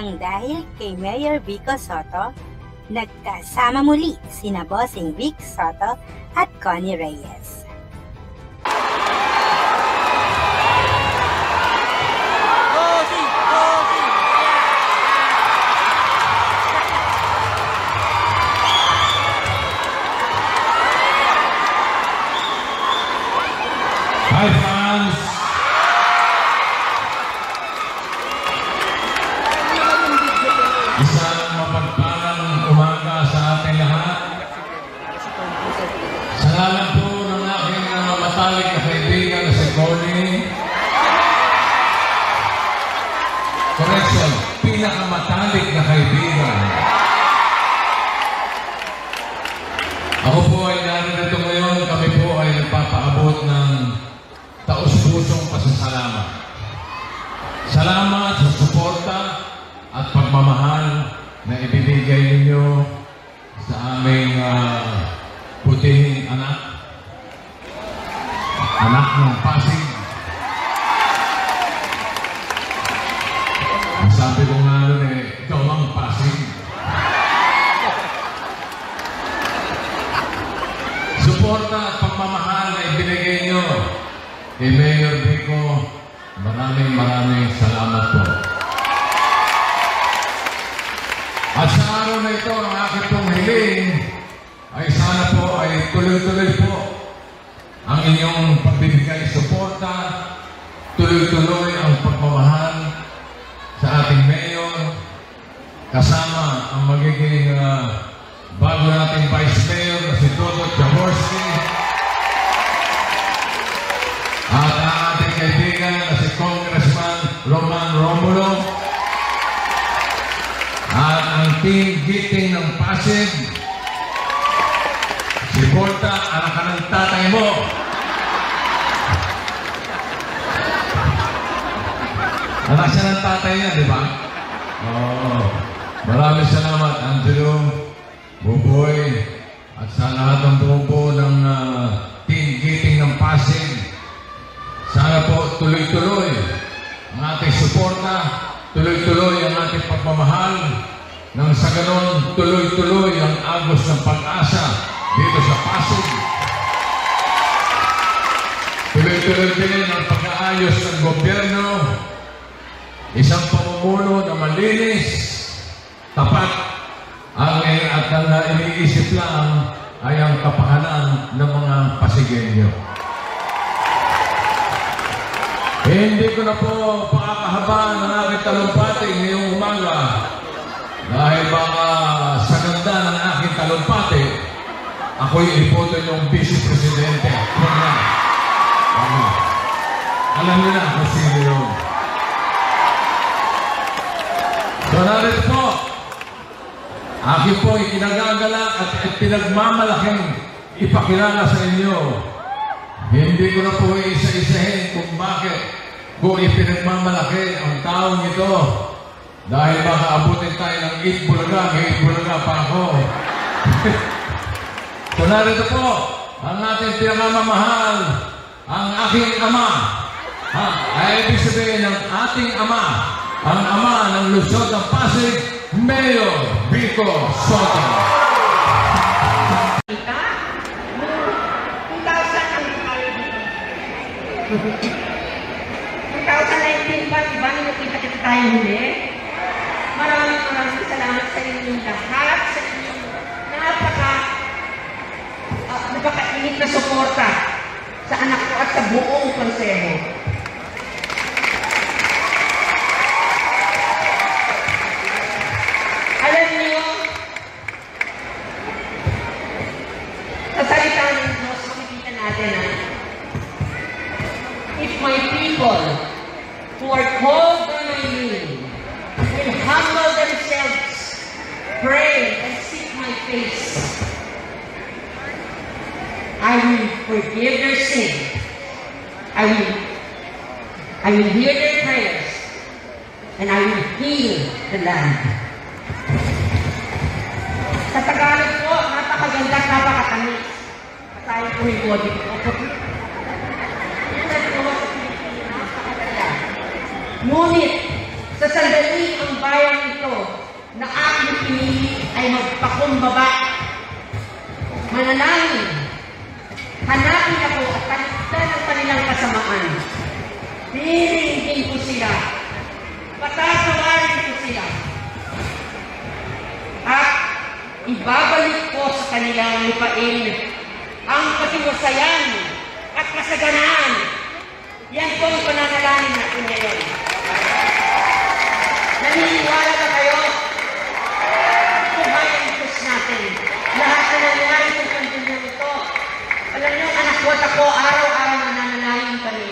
Nang dahil kay Mayor Vico Sotto, nagkasama muli sina Bossing Vic Sotto at Connie Reyes. Hi fans! Isang mapagpalang umaga sa ating lahat. Sa ngalan po ng aking matalik na kaibigan na si Connie. Correction, pinakamatalik na kaibigan. Ako po ay narito ngayon, kami po ay nagpapaabot ng taus-pusong pasasalamat. Salamat sa suporta at pagmamahal na ibinigay ninyo sa aming putihing anak ng Pasig. Ang sabi ko nga nun ikaw ang Pasig. Suporta at pagmamahal na ibinigay nyo kay Mayor Vico, maraming salamat po. At sa araw na ito, ang aking pong hiling ay sana po ay tuloy-tuloy po ang inyong pagbibigay suporta, tuloy-tuloy ang pagmamahal sa ating Mayor, kasama ang magiging bago nating Vice Mayor na si Toto Jaworski, at ang ating kaibigan na si Congressman Roman Romulo, at ang team Giting ng Pasig, si Porta, anak ka ng tatay mo. Anak siya ng tatay niya, di ba? Oo. Maraming salamat, Angelo, Buboy, at sa lahat ng buo ng team Giting ng Pasig. Sana po tuloy-tuloy ang ating suporta, tuloy-tuloy ang ating pagmamahal, nang sa ganon tuloy-tuloy ang agos ng pag-asa dito sa Pasig. Tuloy-tuloy din ang pag-aayos ng gobyerno, isang pamumuno na malinis, tapat, at ang iniisip lang ay ang kapakanan ng mga Pasigueño. Hindi ko na po pakakahabaan ng aking talumpati ngayong umaga dahil baka sa ganda ng aking talumpati, ako'y iputo yung Vice Presidente. Alam niyo na kung sino yun. So narito po, akin po ikinagagalak at pinagmamalaking ipakilala sa inyo. Hindi ko na po isa-isahin kung bakit ko ipinagmamalaki ang taong ito. Dahil baka abutin tayo ng 8 Bulaga pa ako. So narito po, ang ating pinamamahal, ang aking ama. Ay ibig sabihin ng ating ama, ang ama ng lungsod ng Pasig, Mayor Vico Sotto. Ang 2019 pa, diba, nakita tayo huli? Maraming salamat sa inyong lahat, sa inyong napaka-init na suporta sa anak ko at sa buong konseho. Alam niyo, sa salita ng Diyos, makikita natin if my people who are called by my name will humble themselves, pray, and seek my face, I will forgive their sin. I will hear their prayers, and I will heal the land. Sa Tagalog po, napakaganda at napakatamis. Tayo po yung body ko. Ngunit, sa sandali ang bayang ay magpakumbaba, manalangin, hanapin ako at talikdan ang kanilang kasamaan. Hihinggin ko sila, patatawarin ko sila, at ibabalik ko sa kanilang lupain ang katiwasayan at kasaganaan. Yan po ang pananalangin natin ngayon. Naniniwala ba kayo? Buhay ang Diyos natin. Lahat na nangyari sa kandungan ito. Alam niyo, anak ko at ako, araw-araw nananalangin kami.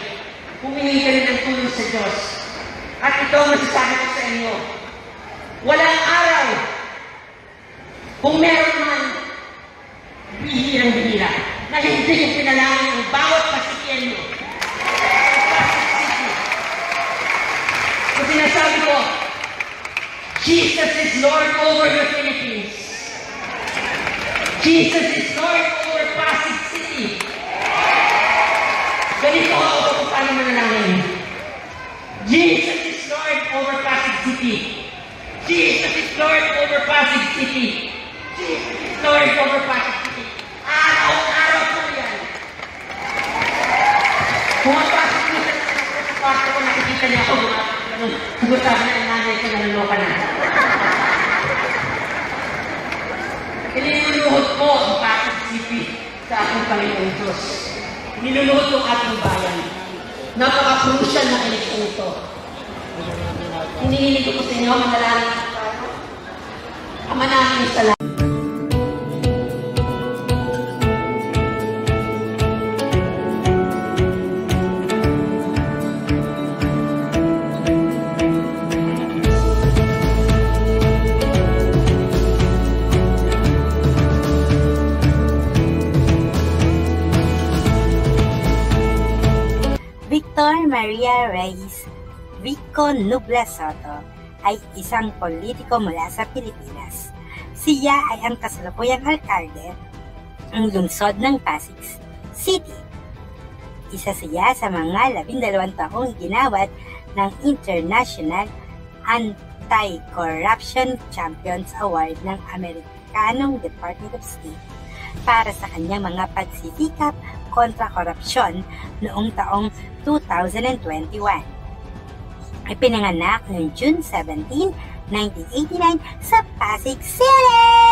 Humingi kami ng tulong sa Diyos. At ito masasabi ko sa inyo, walang araw, kung meron man, bihirang-bihira, na hindi yung pinalangin ang bawat pasikyan nyo. Kung sinasabi ko, Jesus is Lord over the Philippines. Jesus is Lord over Pasig City. Ganito ako kung paano manalangin. Jesus is Lord over Pasig City. Jesus is Lord over Pasig City. Jesus is Lord over Pasig City. Araw-araw po yan. Pumapasok niya sa kwarto ko, nakikita niya ako. Siguro sabi na yung nanay ko nalaloka na. Niluluhod ko ang Pasig City sa aking Panginoon Diyos. Niluluhod ko ang ating bayan. Napaka-crucial na eleksyon ito. Hinihilig ko sa inyo, manalangin ko tayo. Ama namin sa lahat. Victor Maria Reyes Vico Nubla Soto ay isang politiko mula sa Pilipinas. Siya ay ang kasalukuyang alkalde ng lungsod ng Pasig City. Isa siya sa mga 12 taong ginawad ng International Anti-Corruption Champions Award ng Amerikanong Department of State para sa kanyang mga pagsisikap kontra korupsyon noong taong 2021. Ipinanganak noong June 17, 1989 sa Pasig City!